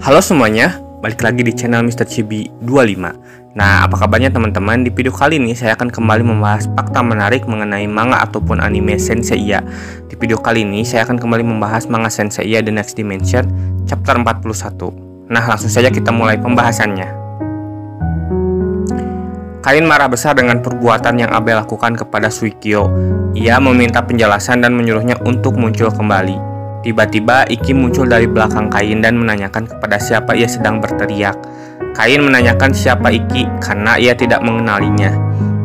Halo semuanya, balik lagi di channel Mr. Chibi 25. Nah, apa kabarnya teman-teman? Di video kali ini saya akan kembali membahas fakta menarik mengenai manga ataupun anime Senseiya. Di video kali ini saya akan kembali membahas manga Senseiya The Next Dimension chapter 41. Nah, langsung saja kita mulai pembahasannya. Kain marah besar dengan perbuatan yang Abe lakukan kepada Suikyo. Ia meminta penjelasan dan menyuruhnya untuk muncul kembali. Tiba-tiba Iki muncul dari belakang Kain dan menanyakan kepada siapa ia sedang berteriak. Kain menanyakan siapa Iki karena ia tidak mengenalinya.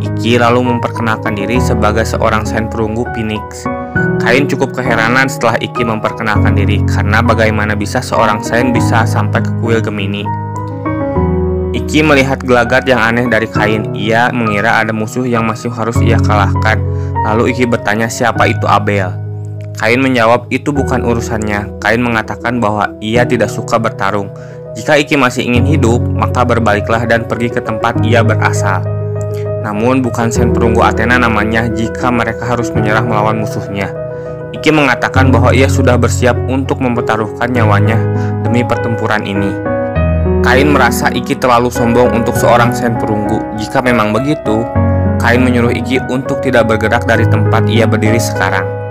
Iki lalu memperkenalkan diri sebagai seorang Sen perunggu Phoenix. Kain cukup keheranan setelah Iki memperkenalkan diri karena bagaimana bisa seorang Sen bisa sampai ke kuil Gemini. Iki melihat gelagat yang aneh dari Kain. Ia mengira ada musuh yang masih harus ia kalahkan. Lalu Iki bertanya siapa itu Abel. Kain menjawab itu bukan urusannya. Kain mengatakan bahwa ia tidak suka bertarung. Jika Iki masih ingin hidup, maka berbaliklah dan pergi ke tempat ia berasal. Namun bukan Sen perunggu Athena namanya jika mereka harus menyerah melawan musuhnya. Iki mengatakan bahwa ia sudah bersiap untuk mempertaruhkan nyawanya demi pertempuran ini. Kain merasa Iki terlalu sombong untuk seorang Sen perunggu. Jika memang begitu, Kain menyuruh Iki untuk tidak bergerak dari tempat ia berdiri sekarang.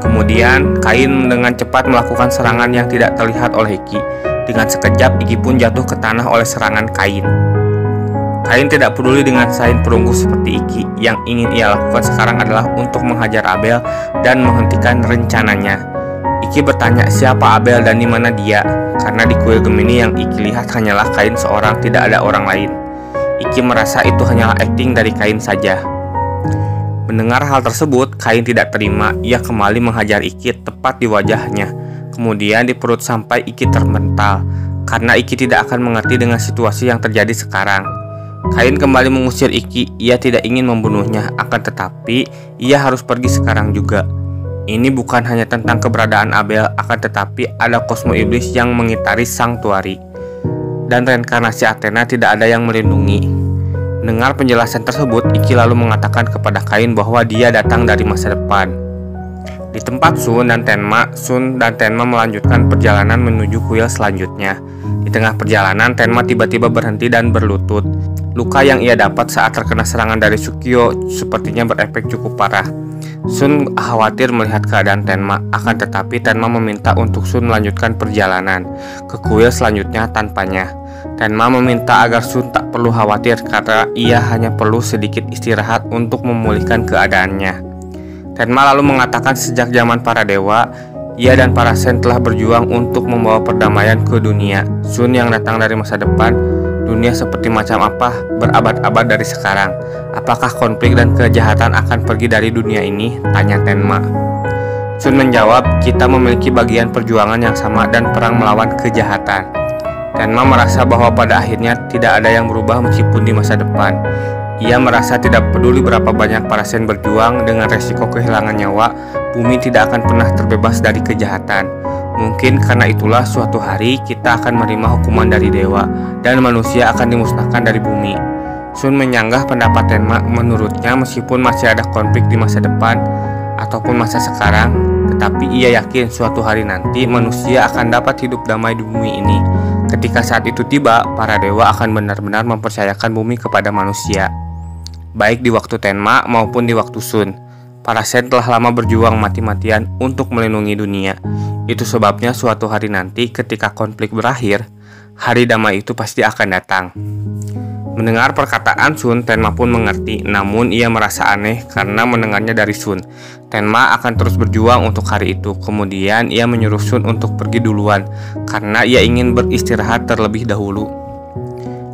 Kemudian, Kain dengan cepat melakukan serangan yang tidak terlihat oleh Iki. Dengan sekejap, Iki pun jatuh ke tanah oleh serangan Kain. Kain tidak peduli dengan Sen perunggu seperti Iki. Yang ingin ia lakukan sekarang adalah untuk menghajar Abel dan menghentikan rencananya. Iki bertanya siapa Abel dan di mana dia, karena di kuil Gemini yang Iki lihat hanyalah Kain seorang, tidak ada orang lain. Iki merasa itu hanyalah akting dari Kain saja. Mendengar hal tersebut, Kain tidak terima. Ia kembali menghajar Iki tepat di wajahnya. Kemudian di perut sampai Iki termental. Karena Iki tidak akan mengerti dengan situasi yang terjadi sekarang. Kain kembali mengusir Iki. Ia tidak ingin membunuhnya, akan tetapi ia harus pergi sekarang juga. Ini bukan hanya tentang keberadaan Abel, akan tetapi ada kosmo iblis yang mengitari Sanctuary. Dan reinkarnasi Athena tidak ada yang melindungi. Mendengar penjelasan tersebut, Iki lalu mengatakan kepada Kain bahwa dia datang dari masa depan. Di tempat Sun dan Tenma melanjutkan perjalanan menuju kuil selanjutnya. Di tengah perjalanan, Tenma tiba-tiba berhenti dan berlutut. Luka yang ia dapat saat terkena serangan dari Suikyo sepertinya berefek cukup parah. Sun khawatir melihat keadaan Tenma, akan tetapi Tenma meminta untuk Sun melanjutkan perjalanan ke kuil selanjutnya tanpanya. Tenma meminta agar Sun tak perlu khawatir karena ia hanya perlu sedikit istirahat untuk memulihkan keadaannya. Tenma lalu mengatakan sejak zaman para dewa, ia dan para Sen telah berjuang untuk membawa perdamaian ke dunia. Sun yang datang dari masa depan, dunia seperti macam apa berabad-abad dari sekarang? Apakah konflik dan kejahatan akan pergi dari dunia ini? Tanya Tenma. Sun menjawab, kita memiliki bagian perjuangan yang sama dan perang melawan kejahatan. Tenma merasa bahwa pada akhirnya tidak ada yang berubah meskipun di masa depan. Ia merasa tidak peduli berapa banyak para Sen berjuang, dengan resiko kehilangan nyawa, bumi tidak akan pernah terbebas dari kejahatan. Mungkin karena itulah suatu hari kita akan menerima hukuman dari dewa dan manusia akan dimusnahkan dari bumi. Sun menyanggah pendapat Tenma. Menurutnya meskipun masih ada konflik di masa depan ataupun masa sekarang, tetapi ia yakin suatu hari nanti manusia akan dapat hidup damai di bumi ini. Ketika saat itu tiba, para dewa akan benar-benar mempercayakan bumi kepada manusia. Baik di waktu Tenma maupun di waktu Sun, para Sen telah lama berjuang mati-matian untuk melindungi dunia. Itu sebabnya suatu hari nanti ketika konflik berakhir, hari damai itu pasti akan datang. Mendengar perkataan Sun, Tenma pun mengerti, namun ia merasa aneh karena mendengarnya dari Sun. Tenma akan terus berjuang untuk hari itu. Kemudian ia menyuruh Sun untuk pergi duluan karena ia ingin beristirahat terlebih dahulu.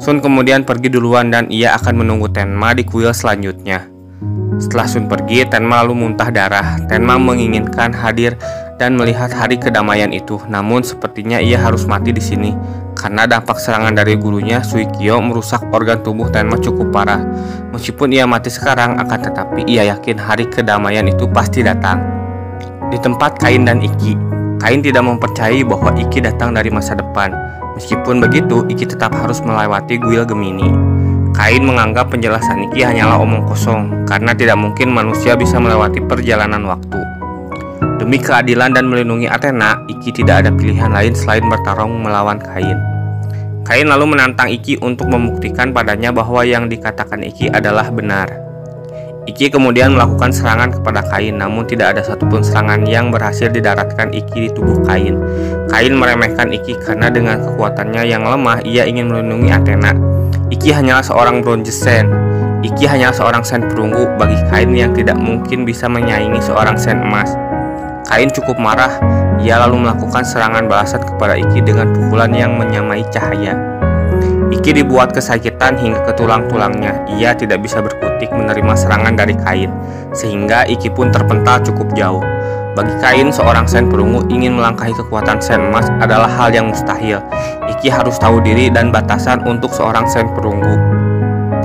Sun kemudian pergi duluan dan ia akan menunggu Tenma di kuil selanjutnya. Setelah Sun pergi, Tenma lalu muntah darah. Tenma menginginkan hadir dan melihat hari kedamaian itu, namun sepertinya ia harus mati di sini karena dampak serangan dari gurunya Suikyo merusak organ tubuh Tenma cukup parah. Meskipun ia mati sekarang, akan tetapi ia yakin hari kedamaian itu pasti datang. Di tempat Kain dan Iki, Kain tidak mempercayai bahwa Iki datang dari masa depan. Meskipun begitu, Iki tetap harus melewati kuil Gemini. Kain menganggap penjelasan Iki hanyalah omong kosong karena tidak mungkin manusia bisa melewati perjalanan waktu. Demi keadilan dan melindungi Athena, Iki tidak ada pilihan lain selain bertarung melawan Kain. Kain lalu menantang Iki untuk membuktikan padanya bahwa yang dikatakan Iki adalah benar. Iki kemudian melakukan serangan kepada Kain, namun tidak ada satupun serangan yang berhasil didaratkan Iki di tubuh Kain. Kain meremehkan Iki karena dengan kekuatannya yang lemah, ia ingin melindungi Athena. Iki hanyalah seorang bronze sen. Iki hanyalah seorang sen perunggu bagi Kain yang tidak mungkin bisa menyaingi seorang sen emas. Kain cukup marah, ia lalu melakukan serangan balasan kepada Iki dengan pukulan yang menyamai cahaya. Iki dibuat kesakitan hingga ke tulang-tulangnya. Ia tidak bisa berkutik menerima serangan dari Kain, sehingga Iki pun terpental cukup jauh. Bagi Kain, seorang sen perunggu ingin melangkahi kekuatan sen emas adalah hal yang mustahil. Iki harus tahu diri dan batasan untuk seorang sen perunggu.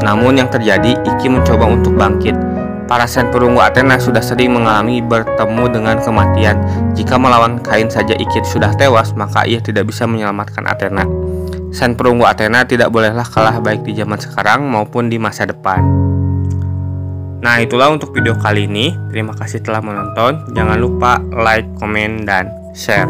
Namun yang terjadi, Iki mencoba untuk bangkit. Para sen perunggu Athena sudah sering mengalami bertemu dengan kematian. Jika melawan Kain saja Iki sudah tewas, maka ia tidak bisa menyelamatkan Athena. Sen perunggu Athena tidak bolehlah kalah baik di zaman sekarang maupun di masa depan. Nah, itulah untuk video kali ini. Terima kasih telah menonton. Jangan lupa like, komen, dan share.